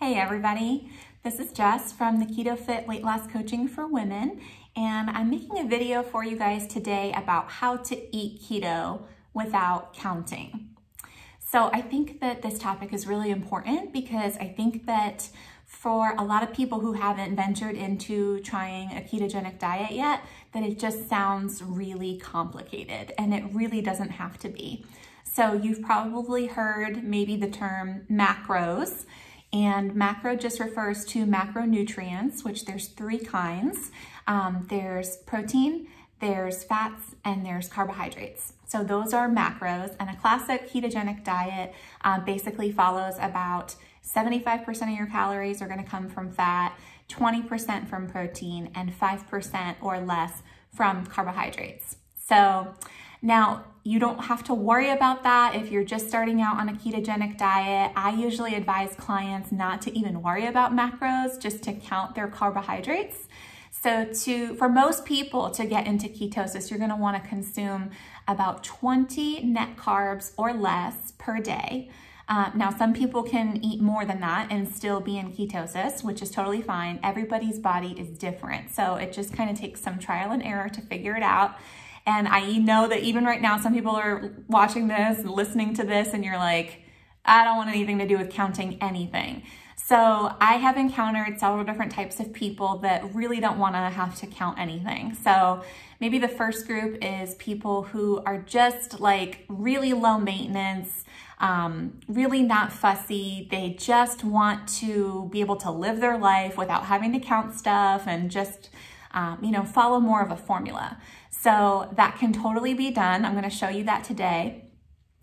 Hey everybody, this is Jess from the Keto Fit Weight Loss Coaching for Women, and I'm making a video for you guys today about how to eat keto without counting. So I think that this topic is really important because I think that for a lot of people who haven't ventured into trying a ketogenic diet yet, that it just sounds really complicated, and it really doesn't have to be. So you've probably heard maybe the term macros. And macro just refers to macronutrients, which there's three kinds. There's protein, there's fats, and there's carbohydrates. So those are macros, and a classic ketogenic diet basically follows about 75% of your calories are gonna come from fat, 20% from protein, and 5% or less from carbohydrates. So now, you don't have to worry about that if you're just starting out on a ketogenic diet. I usually advise clients not to even worry about macros, just to count their carbohydrates. So for most people to get into ketosis, you're gonna wanna consume about 20 net carbs or less per day. Now, some people can eat more than that and still be in ketosis, which is totally fine. Everybody's body is different. So it just kind of takes some trial and error to figure it out. And I know that even right now, some people are watching this, listening to this, and you're like, I don't want anything to do with counting anything. So I have encountered several different types of people that really don't want to have to count anything. So maybe the first group is people who are just like really low maintenance, really not fussy. They just want to be able to live their life without having to count stuff and just follow more of a formula. So that can totally be done. I'm going to show you that today.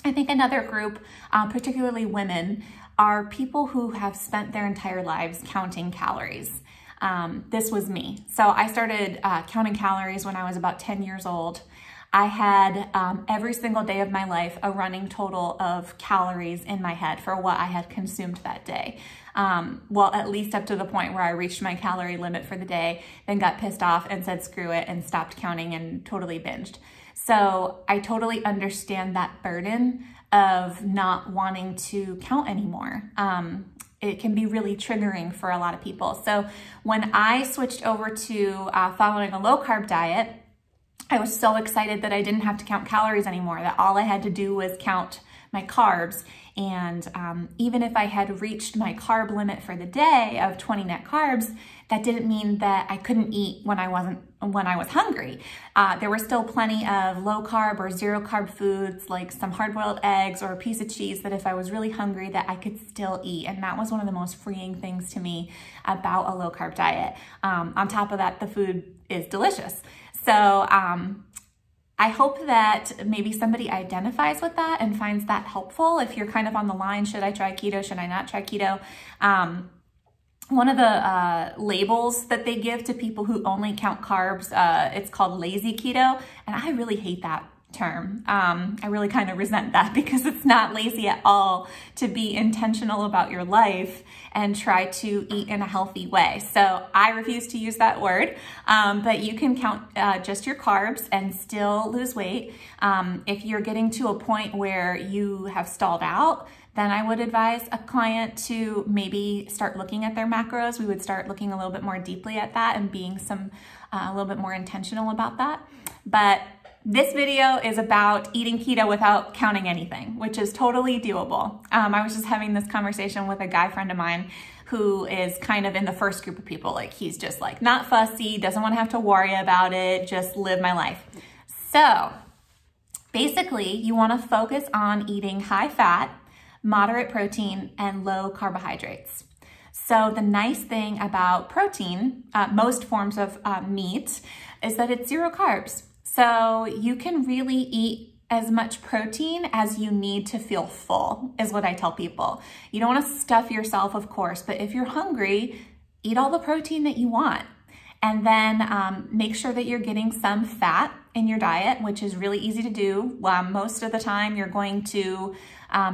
I think another group, particularly women, are people who have spent their entire lives counting calories. This was me. So I started counting calories when I was about 10 years old. I had every single day of my life a running total of calories in my head for what I had consumed that day. Well, at least up to the point where I reached my calorie limit for the day, then got pissed off and said screw it and stopped counting and totally binged. So I totally understand that burden of not wanting to count anymore. It can be really triggering for a lot of people. So when I switched over to following a low carb diet, I was so excited that I didn't have to count calories anymore, that all I had to do was count my carbs. And even if I had reached my carb limit for the day of 20 net carbs, that didn't mean that I couldn't eat when I was hungry. There were still plenty of low carb or zero carb foods, like some hard-boiled eggs or a piece of cheese, that if I was really hungry, that I could still eat. And that was one of the most freeing things to me about a low carb diet. On top of that, the food is delicious. So I hope that maybe somebody identifies with that and finds that helpful. If you're kind of on the line, should I try keto? Should I not try keto? One of the labels that they give to people who only count carbs, it's called lazy keto. And I really hate that term. I really kind of resent that because it's not lazy at all to be intentional about your life and try to eat in a healthy way. So I refuse to use that word, but you can count just your carbs and still lose weight. If you're getting to a point where you have stalled out, then I would advise a client to maybe start looking at their macros. We would start looking a little bit more deeply at that and being a little bit more intentional about that. But this video is about eating keto without counting anything, which is totally doable. I was just having this conversation with a guy friend of mine who is kind of in the first group of people. Like, he's just like not fussy, doesn't want to have to worry about it, just live my life. So basically, you want to focus on eating high fat, moderate protein, and low carbohydrates. So the nice thing about protein, most forms of meat, is that it's zero carbs. So you can really eat as much protein as you need to feel full, is what I tell people. You don't want to stuff yourself, of course, but if you're hungry, eat all the protein that you want. And then make sure that you're getting some fat in your diet, which is really easy to do. Most of the time you're going to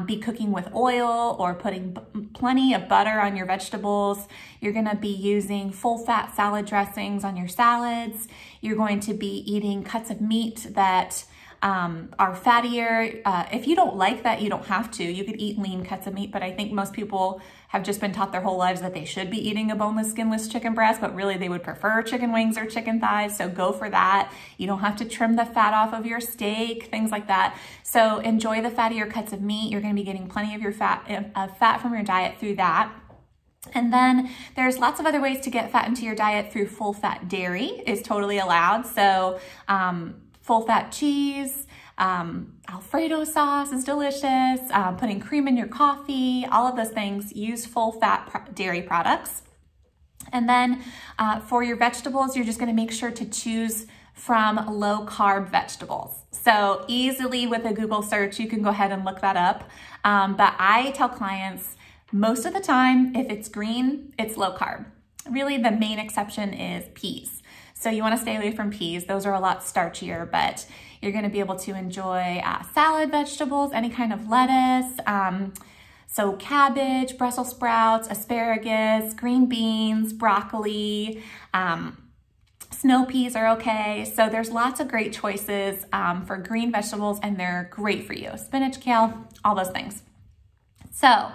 be cooking with oil or putting plenty of butter on your vegetables. You're gonna be using full fat salad dressings on your salads. You're going to be eating cuts of meat that are fattier. If you don't like that, you don't have to. You could eat lean cuts of meat, but I think most people have just been taught their whole lives that they should be eating a boneless, skinless chicken breast, but really they would prefer chicken wings or chicken thighs, so go for that. You don't have to trim the fat off of your steak, things like that. So enjoy the fattier cuts of meat. You're gonna be getting plenty of your fat from your diet through that. And then there's lots of other ways to get fat into your diet through full fat dairy is totally allowed. So full fat cheese, Alfredo sauce is delicious, putting cream in your coffee, all of those things, use full fat dairy products. And then for your vegetables, you're just gonna make sure to choose from low carb vegetables. So easily with a Google search, you can go ahead and look that up. But I tell clients most of the time, if it's green, it's low carb. Really the main exception is peas. So you wanna stay away from peas. Those are a lot starchier, but you're gonna be able to enjoy salad vegetables, any kind of lettuce, so cabbage, Brussels sprouts, asparagus, green beans, broccoli, snow peas are okay. So there's lots of great choices for green vegetables, and they're great for you. Spinach, kale, all those things. So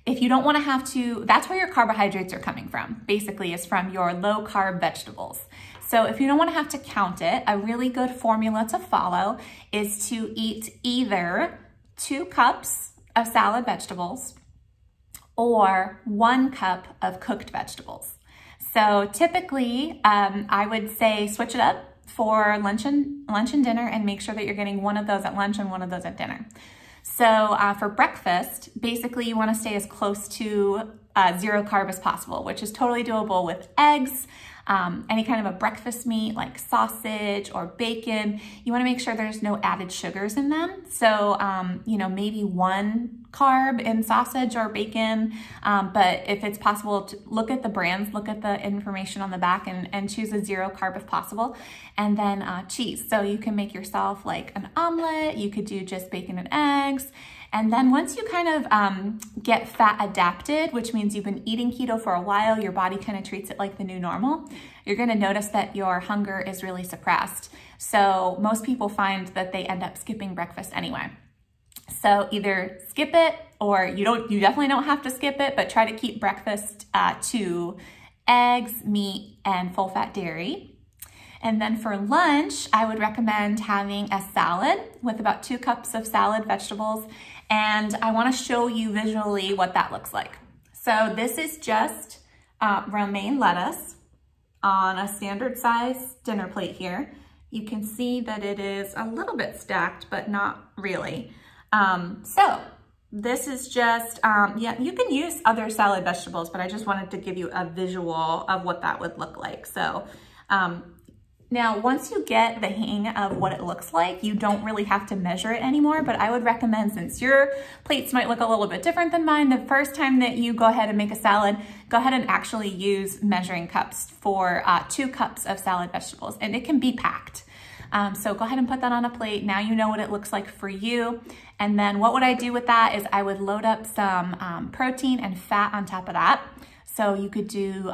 if you don't wanna have to, that's where your carbohydrates are coming from, basically is from your low carb vegetables. So if you don't wanna have to count it, a really good formula to follow is to eat either 2 cups of salad vegetables or 1 cup of cooked vegetables. So typically, I would say switch it up for lunch and dinner, and make sure that you're getting one of those at lunch and one of those at dinner. So for breakfast, basically you wanna stay as close to 0 carb as possible, which is totally doable with eggs, any kind of a breakfast meat like sausage or bacon. You wanna make sure there's no added sugars in them. So, you know, maybe 1 carb in sausage or bacon, but if it's possible, to look at the brands, look at the information on the back, and choose a 0 carb if possible. And then cheese. So you can make yourself like an omelet, you could do just bacon and eggs. And then once you kind of get fat adapted, which means you've been eating keto for a while, your body kind of treats it like the new normal, you're gonna notice that your hunger is really suppressed. So most people find that they end up skipping breakfast anyway. So either skip it, or you definitely don't have to skip it, but try to keep breakfast to eggs, meat, and full fat dairy. And then for lunch, I would recommend having a salad with about 2 cups of salad vegetables. And I wanna show you visually what that looks like. So this is just romaine lettuce on a standard size dinner plate here. You can see that it is a little bit stacked, but not really. So this is just, yeah, you can use other salad vegetables, but I just wanted to give you a visual of what that would look like. So now, once you get the hang of what it looks like, you don't really have to measure it anymore, but I would recommend, since your plates might look a little bit different than mine, the first time that you go ahead and make a salad, go ahead and actually use measuring cups for 2 cups of salad vegetables, and it can be packed. So go ahead and put that on a plate. Now you know what it looks like for you. And then what would I do with that is I would load up some protein and fat on top of that. So you could do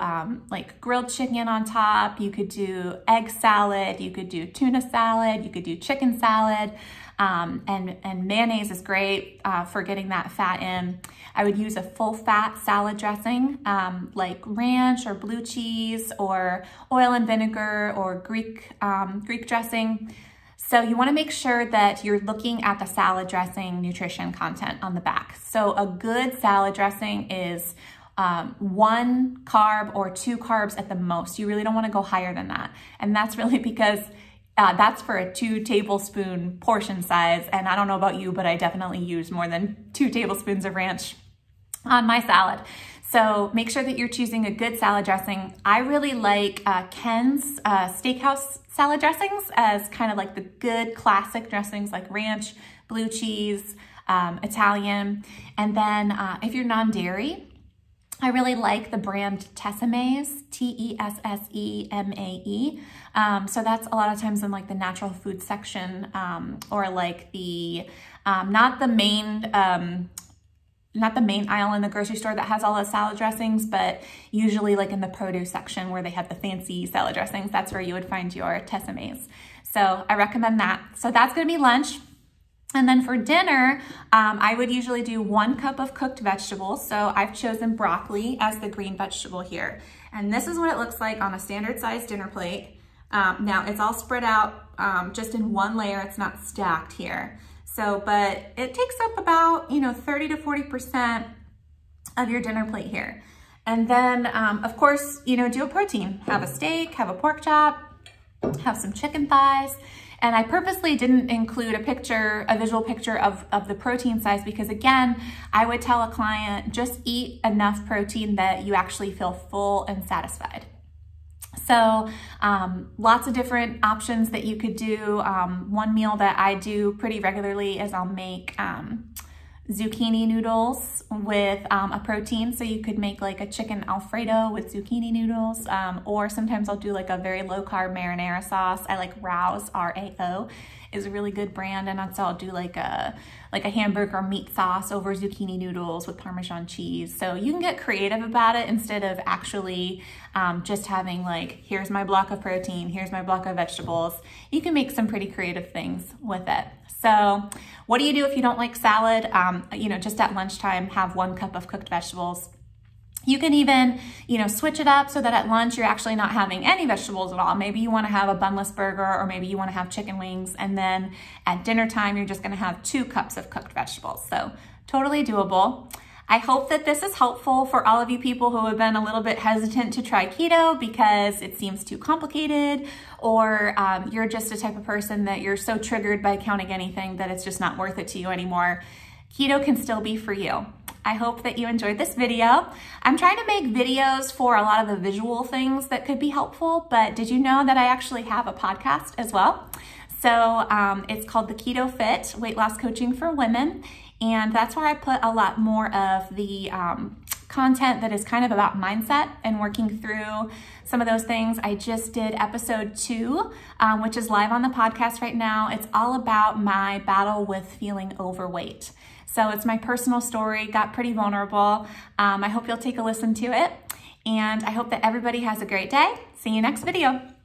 like grilled chicken on top, you could do egg salad, you could do tuna salad, you could do chicken salad, and mayonnaise is great for getting that fat in. I would use a full fat salad dressing like ranch or blue cheese or oil and vinegar or Greek dressing. So you wanna make sure that you're looking at the salad dressing nutrition content on the back. So a good salad dressing is 1 carb or 2 carbs at the most. You really don't want to go higher than that. And that's really because that's for a 2 tablespoon portion size. And I don't know about you, but I definitely use more than 2 tablespoons of ranch on my salad. So make sure that you're choosing a good salad dressing. I really like Ken's steakhouse salad dressings as kind of like the good classic dressings like ranch, blue cheese, Italian. And then if you're non-dairy, I really like the brand Tessemae, T-E-S-S-E-M-A-E. So that's a lot of times in like the natural food section, or like the, not the main aisle in the grocery store that has all the salad dressings, but usually like in the produce section where they have the fancy salad dressings, that's where you would find your Tessemae. So I recommend that. So that's gonna be lunch. And then for dinner, I would usually do 1 cup of cooked vegetables. So I've chosen broccoli as the green vegetable here. And this is what it looks like on a standard size dinner plate. Now it's all spread out just in one layer. It's not stacked here. So, but it takes up about, 30 to 40% of your dinner plate here. And then, of course, do a protein. Have a steak, have a pork chop, have some chicken thighs. And I purposely didn't include a visual picture of the protein size because, again, I would tell a client, just eat enough protein that you actually feel full and satisfied. So lots of different options that you could do. One meal that I do pretty regularly is I'll make zucchini noodles with a protein. So you could make like a chicken Alfredo with zucchini noodles, or sometimes I'll do like a very low carb marinara sauce. I like Rao's, R-A-O, is a really good brand. And so I'll do like a hamburger meat sauce over zucchini noodles with Parmesan cheese. So you can get creative about it instead of actually just having like, here's my block of protein, here's my block of vegetables. You can make some pretty creative things with it. So what do you do if you don't like salad? Just at lunchtime, have 1 cup of cooked vegetables. You can even, switch it up so that at lunch you're actually not having any vegetables at all. Maybe you want to have a bunless burger, or maybe you want to have chicken wings. And then at dinner time, you're just going to have 2 cups of cooked vegetables. So totally doable. I hope that this is helpful for all of you people who have been a little bit hesitant to try keto because it seems too complicated, or you're just a type of person that you're so triggered by counting anything that it's just not worth it to you anymore. Keto can still be for you. I hope that you enjoyed this video. I'm trying to make videos for a lot of the visual things that could be helpful, but did you know that I actually have a podcast as well? So it's called the Keto Fit Weight Loss Coaching for Women. And that's where I put a lot more of the content that is kind of about mindset and working through some of those things. I just did episode 2, which is live on the podcast right now. It's all about my battle with feeling overweight. So it's my personal story, got pretty vulnerable. I hope you'll take a listen to it. And I hope that everybody has a great day. See you next video.